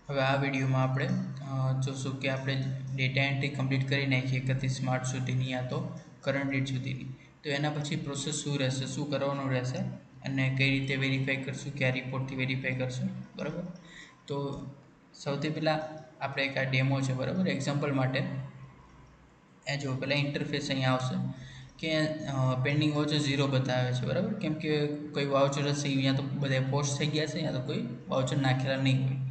હવે આ વિડીયોમાં આપણે જોશું કે આપણે ડેટા એન્ટ્રી કમ્પ્લીટ કરી નાખીએ 31 માર્ચ સુધીની યા તો કરંટ ડેટ સુધીની. તો એના પછી પ્રોસેસ શું રહેશે, શું કરવાનું રહેશે અને કઈ રીતે વેરીફાઈ કરશું, કયા રિપોર્ટથી વેરીફાઈ કરશું, બરાબર. તો સૌથી પહેલાં આપણે એક આ ડેમો છે, બરાબર, એક્ઝામ્પલ માટે. એ જો પહેલાં ઇન્ટરફેસ અહીંયા આવશે કે પેન્ડિંગ વાઉચર 0 બતાવે છે, બરાબર, કેમ કે કોઈ વાઉચર હશે અહીંયા તો બધા પોસ્ટ થઈ ગયા છે, અહીંયા તો કોઈ વાઉચર નાખેલા નહીં હોય.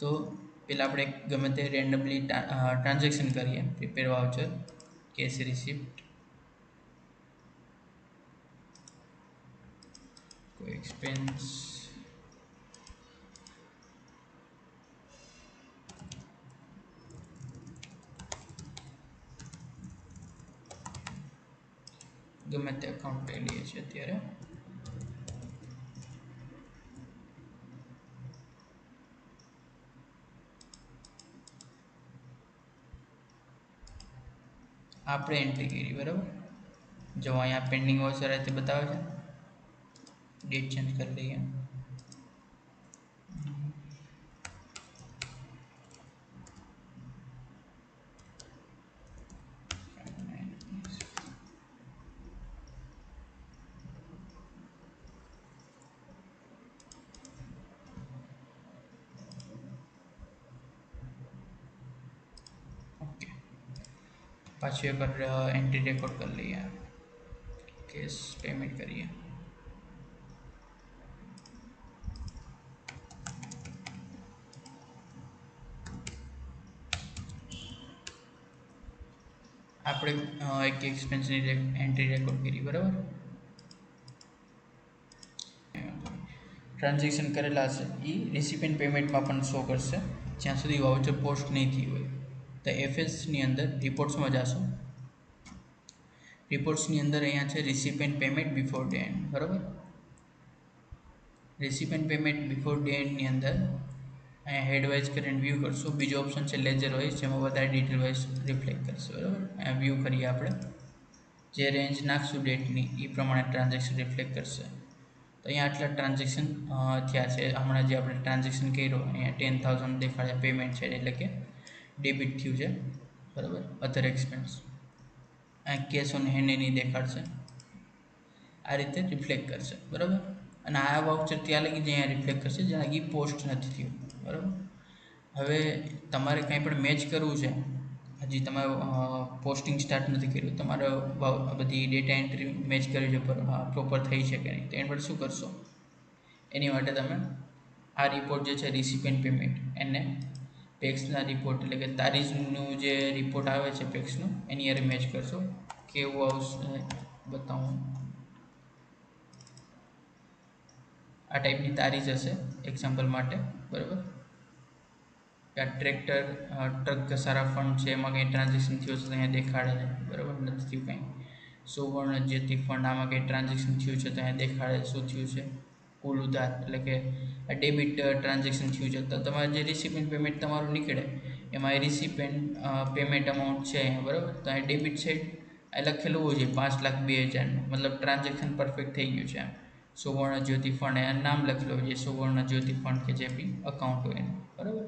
તો પહેલાં આપણે ગમે તે રેન્ડમલી ટ્રાન્ઝેક્શન કરીએ. પ્રિપેર વાઉચર કેશ રિસિપ્ટ, કોઈ એક્સપેન્સ, ગમે તે અકાઉન્ટ લઈ લઈએ છીએ અત્યારે. આપણે એન્ટ્રી કરી, બરાબર. જો અહીંયા પેન્ડિંગ વાઉચર રીતે બતાવે છે. ડેટ ચેન્જ કરી લઈએ. ઓકે, પાછું એકવાર એન્ટ્રી રેકોર્ડ કરી લઈએ. કેશ પેમેન્ટ કરીએ. આપણે એક એક્સપેન્સની એન્ટ્રી રેકોર્ડ કરી, બરાબર. ટ્રાન્ઝેક્શન કરેલા હશે એ રિસિપેન્ટ પેમેન્ટમાં પણ શો કરશે જ્યાં સુધી વાઉચર પોસ્ટ નહીં થઈ હોય. તો એફએસની અંદર રિપોર્ટ્સમાં જશો. રિપોર્ટ્સની અંદર અહીંયા છે રિસિપેન્ટ પેમેન્ટ બિફોર ડે એન્ડ, બરાબર. રિસિપેન્ટ પેમેન્ટ બિફોર ડે એન્ડની અંદર અહીંયા હેડવાઇઝ કરીને વ્યૂ કરશું. બીજો ઓપ્શન છે લેજર વાઇઝ, જેમાં બધા ડિટેલ વાઇઝ રિફ્લેક્ટ કરશે, બરાબર. અહીંયા વ્યૂ કરીએ આપણે. જે રેન્જ નાખશું ડેટની એ પ્રમાણે ટ્રાન્ઝેક્શન રિફ્લેક્ટ કરશે. તો અહીંયા આટલા ટ્રાન્ઝેક્શન થયા છે. હમણાં જે આપણે ટ્રાન્ઝેક્શન કર્યો અહીંયા 10,000 દેખાડે પેમેન્ટ છે, એટલે કે ડેબિટ થયું છે, બરાબર. અધર એક્સપેન્સ અહીંયા કેશ ઓન હેન્ડ એની દેખાડશે. આ રીતે રિફ્લેક્ટ કરશે, બરાબર. અને આ વાઉચર ત્યાં લગી જ અહીંયા રિફ્લેક્ટ કરશે જ્યાં લગી પોસ્ટ નથી થયું, બરાબર. હવે તમારે કંઈ પણ મેચ કરવું છે, હજી તમારે પોસ્ટિંગ સ્ટાર્ટ નથી કર્યું, તમારે બધી ડેટા એન્ટ્રી મેચ કરવી છે, પ્રોપર થઈ છે કે નહીં, તો એના માટે શું કરશો? એની માટે તમે આ રિપોર્ટ જે છે રિસિપેન્ટ પેમેન્ટ એને પેક્સના રિપોર્ટ એટલે કે તારીખનું જે રિપોર્ટ આવે છે પેક્સનું એની યારે મેચ કરશો. કેવું આવશે બતાવું. આ ટાઈપની તારીખ હશે એક્ઝામ્પલ માટે, બરાબર. ટ્રેક્ટર ટ્રક ઘસારા ફંડ છે, એમાં કંઈ ટ્રાન્ઝેક્શન થયું છે તો અહીંયા દેખાડે છે, બરાબર. નથી થયું કંઈ. સુવર્ણ જ્યોતિ ફંડ, આમાં કંઈ ટ્રાન્ઝેક્શન થયું છે તો અહીંયા દેખાડે શું થયું છે. કુલ ઉધાર એટલે કે ડેબિટ ટ્રાન્ઝેક્શન થયું છે. તો તમારે જે રિસિપેન્ટ પેમેન્ટ તમારું નીકળે એમાં એ રિસિપેન્ટ પેમેન્ટ અમાઉન્ટ છે અહીંયા, બરાબર. તો અહીં ડેબિટ સાઇડ એ લખેલું હોય છે 5,02,000, મતલબ ટ્રાન્ઝેક્શન પરફેક્ટ થઈ ગયું છે. સુવર્ણ જ્યોતિ ફંડ એનું નામ લખેલું હોય છે, સુવર્ણ જ્યોતિ ફંડ કે જે બી અકાઉન્ટ હોય એનું, બરાબર.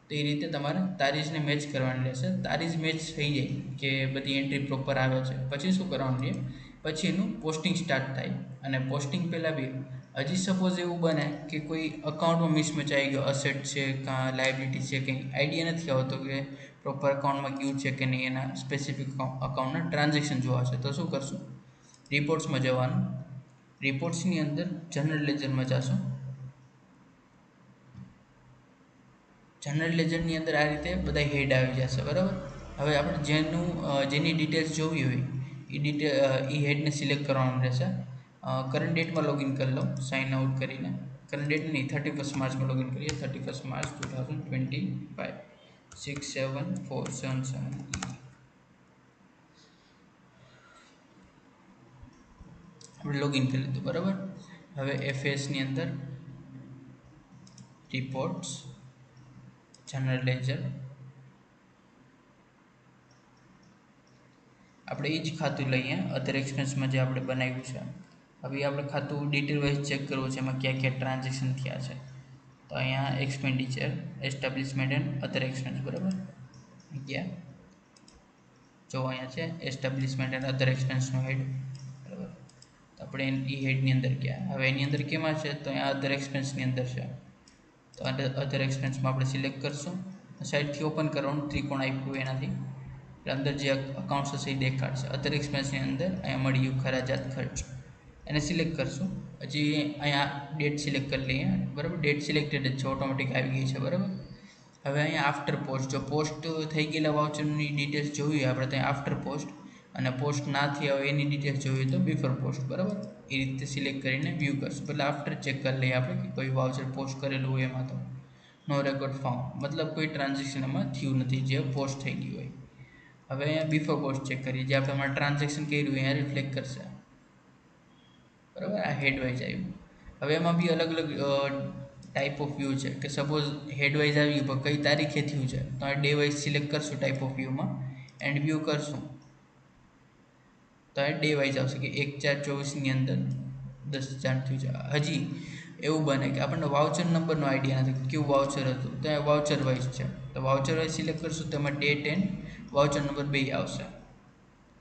તો એ રીતે તમારે તારીખને મેચ કરવાની રહેશે. તારીખ મેચ થઈ જાય કે બધી એન્ટ્રી પ્રોપર આવે છે પછી શું કરવાનું છે, પછી એનું પોસ્ટિંગ સ્ટાર્ટ થાય. અને પોસ્ટિંગ પહેલાં બી હજી સપોઝ એવું બને કે કોઈ અકાઉન્ટમાં મિસમેચ આવી ગયો, અસેટ છે કાં લાયબિલિટી છે, કંઈ આઈડિયા નથી આવતો કે પ્રોપર અકાઉન્ટમાં ગયું છે કે નહીં, એના સ્પેસિફિક અકાઉન્ટના ટ્રાન્ઝેક્શન જોવા છે, તો શું કરશું? રિપોર્ટ્સમાં જવાનું. રિપોર્ટ્સની અંદર જનરલ લેજરમાં જશો. જનરલ લેજરની અંદર આ રીતે બધા હેડ આવી જશે, બરાબર. હવે આપણે જેની ડિટેલ્સ જોવી હોય એ હેડને સિલેક્ટ કરવાનું રહેશે. કરંટ ડેટમાં લોગિન કરી લો, સાઇન આઉટ કરીને. કરંટ ડેટ નહીં, 31 માર્ચમાં લોગિન કરીએ. 31 માર્ચ 2025 67477. આપણે લોગિન કરી લીધું, બરાબર. હવે એફએસની અંદર રિપોર્ટ્સ, જનરલ લેજર, આપણે એ જ ખાતું લઈએ અધર એક્સપેન્સમાં જે આપણે બનાવ્યું છે. હવે આપણે ખાતું ડિટેલ વાઇઝ ચેક કરવું છે, એમાં ક્યાં ક્યાં ટ્રાન્ઝેક્શન થયા છે. તો અહીંયા expenditure establishment and other expense બરાબર ગયા. જો અહીંયા છે એસ્ટાબ્લિશમેન્ટ એન્ડ અધર એક્સપેન્સનો હેડ બરાબર. તો આપણે એ હેડની અંદર ગયા. હવે એની અંદર કેમાં છે તો અહીંયા અધર એક્સપેન્સની અંદર છે. તો અધર એક્સપેન્સમાં આપણે સિલેક્ટ કરશું. સાઈડથી ઓપન કરવાનું ત્રિકોણ આપ્યું એનાથી એટલે અંદર જે અકાઉન્ટ્સ હશે એ દેખાડશે. અધર એક્સપેન્સની અંદર અહીંયા મળ્યું ખરાજાત ખર્ચ એને સિલેક્ટ કરશું. હજી અહીંયા ડેટ સિલેક્ટ કરી લઈએ બરાબર. ડેટ સિલેક્ટેડ જ છે, ઓટોમેટિક આવી ગઈ છે બરાબર. હવે અહીંયા આફ્ટર પોસ્ટ, જો પોસ્ટ થઈ ગયેલા વાઉચરની ડિટેલ્સ જોઈએ આપણે ત્યાં આફ્ટર પોસ્ટ, અને પોસ્ટ ના થયા હોય એની ડિટેલ્સ જોઈએ તો બિફોર પોસ્ટ બરાબર. એ રીતે સિલેક્ટ કરીને વ્યૂ કરશું. એટલે આફ્ટર ચેક કરી લઈએ આપણે કે કોઈ વાઉચર પોસ્ટ કરેલું હોય એમાં તો નો રેકોર્ડ ફાઉન્ડ, મતલબ કોઈ ટ્રાન્ઝેક્શન એમાં થયું નથી જે પોસ્ટ થઈ ગયું હોય. હવે અહીંયા બિફોર પોસ્ટ ચેક કરીએ, જે આપણે ટ્રાન્ઝેક્શન કર્યું અહીંયા રિફ્લેક્ટ કરશે બરાબર. આ હેડવાઇઝ આવ્યું. હવે એમાં બી અલગ અલગ ટાઈપ ઓફ વ્યૂ છે કે સપોઝ હેડવાઇઝ આવ્યું પણ કઈ તારીખે થયું છે તો આ ડે વાઇઝ સિલેક્ટ કરશું ટાઈપ ઓફ વ્યૂમાં એન્ડ વ્યૂ કરશું તો આ ડે વાઇઝ આવશે કે 1/4/24ની અંદર 10,000 થયું છે. હજી એવું બને કે આપણને વાઉચર નંબરનો આઈડિયા નથી કેવું વાઉચર હતું તો એ વાઉચર વાઇઝ છે. તો વાઉચર વાઇઝ સિલેક્ટ કરશું તો એમાં ડેટ એન્ડ વાઉચર નંબર બે આવશે.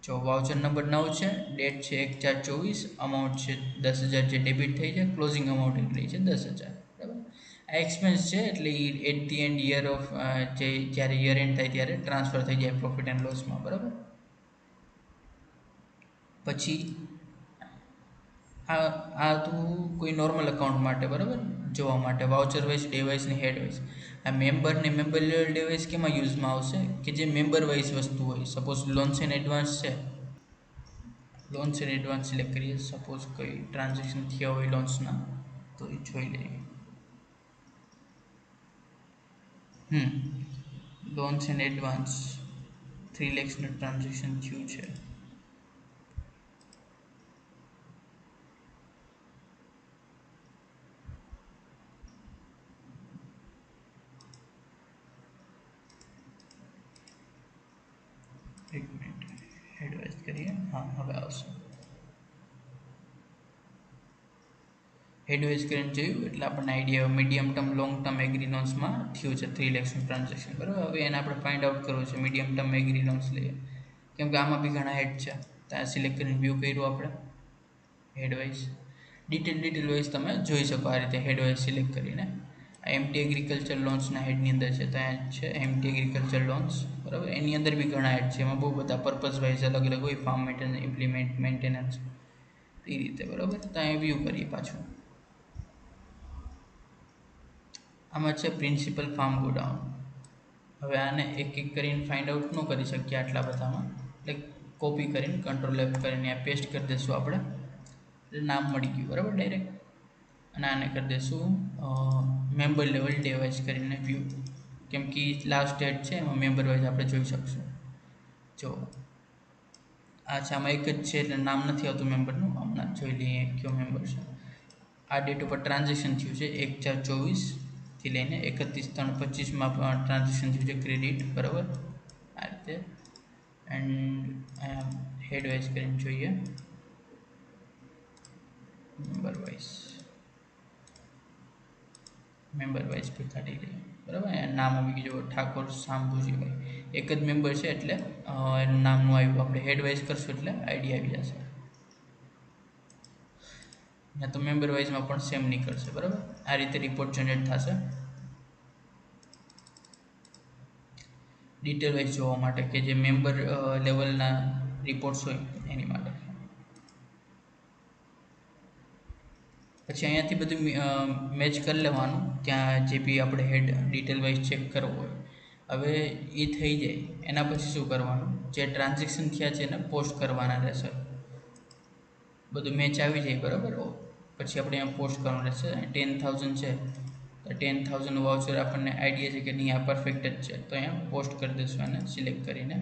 જો વાઉચર નંબર 9 છે, ડેટ છે 1/4/24, અમાઉન્ટ છે 10,000 જે ડેબિટ થઈ છે, ક્લોઝિંગ અમાઉન્ટ એટલી છે 10,000 બરાબર. આ એક્સપેન્સ છે એટલે એ at the end year of જે જ્યારે યર એન્ડ થાય ત્યારે ટ્રાન્સફર થઈ જાય પ્રોફિટ એન્ડ લોસમાં બરાબર. પછી આ તો કોઈ નોર્મલ અકાઉન્ટ માટે બરાબર જોવા માટે વાઉચર વાઇઝ, ડે વાઇઝ ને હેડ વાઇઝ. આ મેમ્બર ને મેમ્બર લેવલ ડે વાઇઝ કેમાં યુઝમાં આવશે કે જે મેમ્બર વાઇઝ વસ્તુ હોય. સપોઝ લોન્સ એન્ડ એડવાન્સ છે, લોન્સ એન્ડ એડવાન્સ સિલેક્ટ કરીએ. સપોઝ કોઈ ટ્રાન્ઝેક્શન થયા હોય લોન્સના તો એ જોઈ લઈએ. લોન્સ એન્ડ એડવાન્સ 3 lakhsનું ટ્રાન્ઝેક્શન થયું છે. એક મિનિટ એડવાઇઝ કરીએ. હા હવે આવશે. એડવાઇઝ કરીને જોયું એટલે આપણને idea medium term long term agri લોન્સમાં થયું છે 3 lakhsનું ટ્રાન્ઝેક્શન બરાબર. હવે એને આપણે ફાઇન્ડ આઉટ કરવું છે મીડિયમ ટર્મ એગ્રી લોન્સ લઈએ કેમ કે આમાં બી ઘણા હેડ છે. ત્યાં સિલેક્ટ કરીને વ્યૂ કર્યું આપણે હેડવાઇઝ. ડિટેલ વાઇઝ તમે જોઈ શકો આ રીતે હેડવાઇઝ સિલેક્ટ કરીને. આ એમટી એગ્રીકલ્ચર લોન્સના હેડની અંદર છે, ત્યાં છે એમટી એગ્રીકલ્ચર લોન્સ બરાબર. એની અંદર બી ઘણા હેડ છે, એમાં બહુ બધા પર્પઝ વાઇઝ અલગ અલગ હોય, ફાર્મ મેન્ટેનન્સ એ રીતે બરાબર. ત્યાં વ્યૂ કરીએ પાછું. આમાં છે પ્રિન્સિપલ ફાર્મ ગોડાઉન. હવે આને એક એક કરીને ફાઇન્ડ આઉટ ન કરી શકીએ આટલા બધામાં, એટલે કોપી કરીને કંટ્રોલ F કરીને પેસ્ટ કરી દઈશું આપણે એટલે નામ મળી ગયું બરાબર ડાયરેક્ટ. અને આને કરી દઈશું મેમ્બર લેવલ ડે વાઇઝ કરીને વ્યૂ, કેમ કે લાસ્ટ ડેટ છે એમાં મેમ્બર વાઇઝ આપણે જોઈ શકશું. જો આ છે આમાં એક જ છે એટલે નામ નથી આવતું મેમ્બરનું. હમણાં જોઈ લઈએ કયો મેમ્બર છે. આ ડેટ ઉપર ટ્રાન્ઝેક્શન થયું છે 1/4/24થી લઈને 31/3/25માં ટ્રાન્ઝેક્શન થયું છે ક્રેડિટ બરાબર આ રીતે. એન્ડ હેડ વાઇઝ કરીને જોઈએ મેમ્બર વાઇઝ પર કાઢી લઈએ બરાબર. નામ આવી ગયું ઠાકોર શાંભુજીભાઈ, એક જ મેમ્બર છે એટલે એનું નામનું આવ્યું. આપણે હેડ વાઇઝ કરશું એટલે આઈડિયા આવી જશે. ને તો મેમ્બર વાઇઝમાં પણ સેમ નીકળશે બરાબર. આ રીતે રિપોર્ટ જનરેટ થશે ડિટેલ વાઇઝ જોવા માટે કે જે મેમ્બર લેવલના રિપોર્ટ્સ હોય એની માટે. પછી અહીંયાથી બધું મેચ કરી લેવાનું ત્યાં જે બી આપણે હેડ ડિટેલ વાઇઝ ચેક કરવો હોય. હવે એ થઈ જાય એના પછી શું કરવાનું, જે ટ્રાન્ઝેક્શન થયા છે એને પોસ્ટ કરવાના રહેશે. બધું મેચ આવી જાય બરાબર. પછી આપણે અહીંયા પોસ્ટ કરવાનું રહેશે. 10,000 છે તો 10,000 વાઉચર આપણને આઈડિયા છે કે નહીં આ પરફેક્ટ જ છે તો અહીંયા પોસ્ટ કરી દઈશું એને સિલેક્ટ કરીને.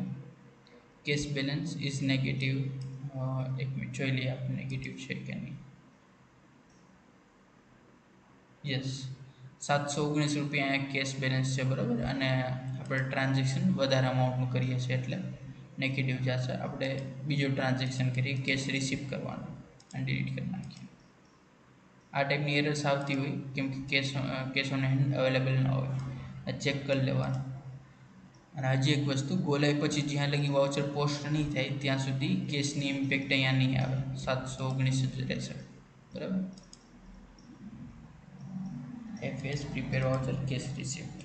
Cash balance is negative. એક મિનિટ જોઈ લઈએ આપણે નેગેટિવ છે કે નહીં. યસ 719 રૂપિયા અહીંયા કેશ બેલેન્સ છે બરાબર. અને આપણે ટ્રાન્ઝેક્શન વધારે અમાઉન્ટનું કરીએ છીએ એટલે નેગેટિવ જશે. આપણે બીજું ટ્રાન્ઝેક્શન કરીએ કેશ રિસીવ કરવાનું અને ડિલીટ કરી નાખીએ. આ ટાઈપની એરર્સ આવતી હોય કેમ કે કેશ ઓન હેન્ડ અવેલેબલ ન હોય, ચેક કરી લેવાનું. અને હજી એક વસ્તુ, ગોલાઈ પછી જ્યાં લગી વાઉચર પોસ્ટ નહીં થાય ત્યાં સુધી કેશની ઇમ્પેક્ટ અહીંયા નહીં આવે, 719 જ રહેશે. બરાબર. FS prepare voucher cash receipt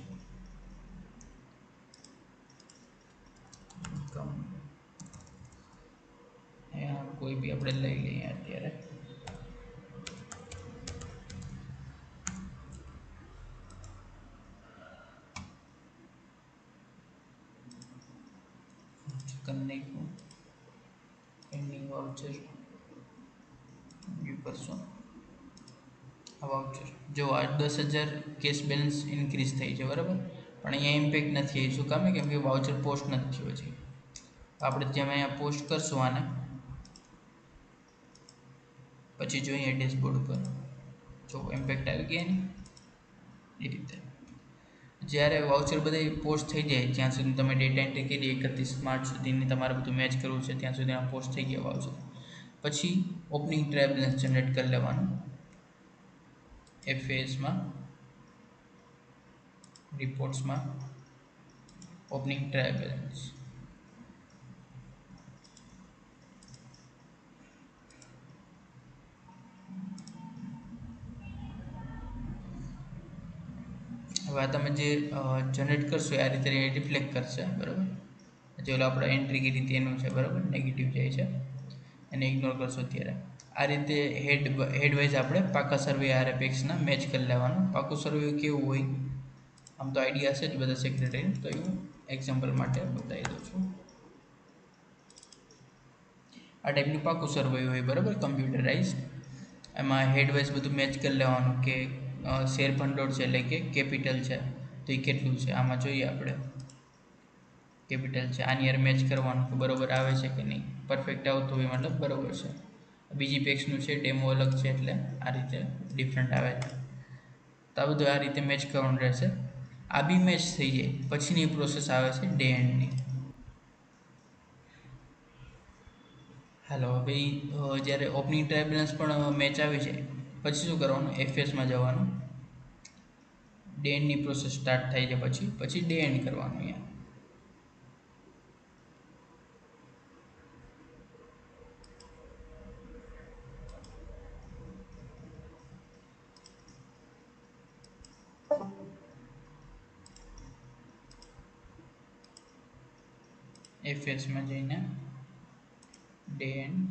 કોઈ બી આપણે લઈ લઈએ અત્યારે. પેન્ડિંગ વાઉચર વ્યૂ કરશો. આ વાઉચર જો આ 10,000 કેશ બેલેન્સ ઇન્ક્રીઝ થઈ છે, બરાબર. પણ અહીંયા ઇમ્પેક્ટ નથી આવી. શું કામ? કેમ કે વાઉચર પોસ્ટ નથી થયો છે. આપણે જેમ અહીંયા પોસ્ટ કરશું આને, પછી જોઈએ ડેશબોર્ડ ઉપર, જો ઇમ્પેક્ટ આવી ગયા ને એ રીતે. જ્યારે વાઉચર બધા પોસ્ટ થઈ જાય ત્યાં સુધી તમે ડેટા એન્ટ્રી કરી 31 માર્ચ સુધીની તમારે બધું મેચ કરવું છે, ત્યાં સુધી પોસ્ટ થઈ ગયા વાઉચર. પછી ઓપનિંગ ટ્રાયલ બેલેન્સ જનરેટ કરી લેવાનું FASમાં, રિપોર્ટ્સમાં ઓપનિંગ ટ્રાયલ બેલેન્સ. હવે આ તમે જે જનરેટ કરશો આ રીતે રિફ્લેક્ટ કરશે, બરાબર. જે આપણે એન્ટ્રી કરી હતી એનું છે, બરાબર. નેગેટિવ જાય છે, એને ઇગ્નોર કરશો અત્યારે. આ રીતે હેડ વાઇઝ આપણે પાકા સર્વે RFXના મેચ કરી લેવાનું. પાકું સર્વે કેવું હોય, આમ તો આઈડિયા છે જ બધા સેક્રેટરી, તો હું એક્ઝામ્પલ માટે બતાવી દઉં છું. આ ટાઈપનું પાકું સર્વે હોય, બરાબર, કમ્પ્યુટરાઇઝ. એમાં હેડ વાઇઝ બધું મેચ કરી લેવાનું કે શેર ભંડોળ છે એટલે કે કેપિટલ છે તો એ કેટલું છે. આમાં જોઈએ આપણે કેપિટલ છે, આની યાર મેચ કરવાનું કે બરાબર આવે છે કે નહીં. પરફેક્ટ આવતું હોય મતલબ બરાબર છે. બીજી પેક્સનું છે, ડેમો અલગ છે, એટલે આ રીતે ડિફરન્ટ આવે છે. તો આ બધું આ રીતે મેચ કરવાનું રહેશે. આ બી મેચ થઈ જાય પછીની પ્રોસેસ આવે છે ડે એન્ડની. હાલો, ભાઈ જ્યારે ઓપનિંગ ટ્રાયલ બેલેન્સ પણ મેચ આવી જાય પછી શું કરવાનું? FSમાં જવાનું. ડે એન્ડની પ્રોસેસ સ્ટાર્ટ થાય છે પછી ડે એન્ડ કરવાનું. અહીંયા FSમાં જઈને ડે એન્ડ,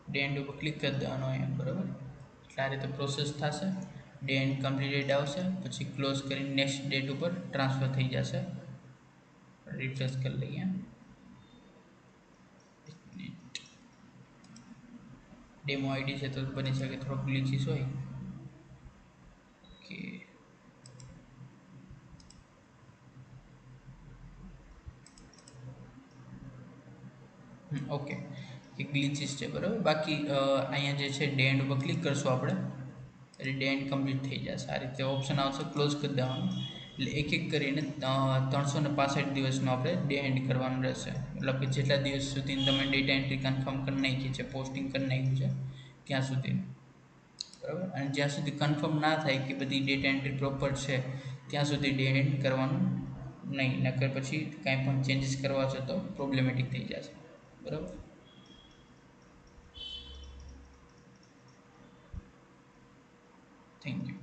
ડે એન્ડ ઉપર ક્લિક કરી દેવાનું અહીંયા, બરાબર. એટલે આ રીતે પ્રોસેસ થશે. ડે એન્ડ કમ્પ્લીટેડ આવશે, પછી ક્લોઝ કરીને નેક્સ્ટ ડેટ ઉપર ટ્રાન્સફર થઈ જશે. રિફ્રેશ કરી લઈએ. ડેમો આઈડી છે તો બની શકે થોડોક ગ્લિચીસ હોય. ઓકે, ઓકે, એ ગ્લિચીસ છે, બરાબર. બાકી અહીંયા જે છે ડે એન્ડ ઉપર ક્લિક કરશું આપણે એટલે ડે એન્ડ કમ્પ્લીટ થઈ જશે. આ રીતે ઓપ્શન આવશે, ક્લોઝ કરી દેવાનું. એટલે એક એક કરીને 365 દિવસનો આપણે ડે એન્ડ કરવાનું રહેશે. મતલબ કે જેટલા દિવસ સુધી તમે ડેટા એન્ટ્રી કન્ફર્મ કરી નાખી છે, પોસ્ટિંગ કરી નાખ્યું છે ત્યાં સુધી, બરાબર. અને જ્યાં સુધી કન્ફર્મ ના થાય કે બધી ડેટા એન્ટ્રી પ્રોપર છે ત્યાં સુધી ડે એન્ડ કરવાનું નહીં, નકર પછી કાંઈ પણ ચેન્જીસ કરવા છે તો પ્રોબ્લેમેટિક થઈ જશે, બરાબર. Thank you.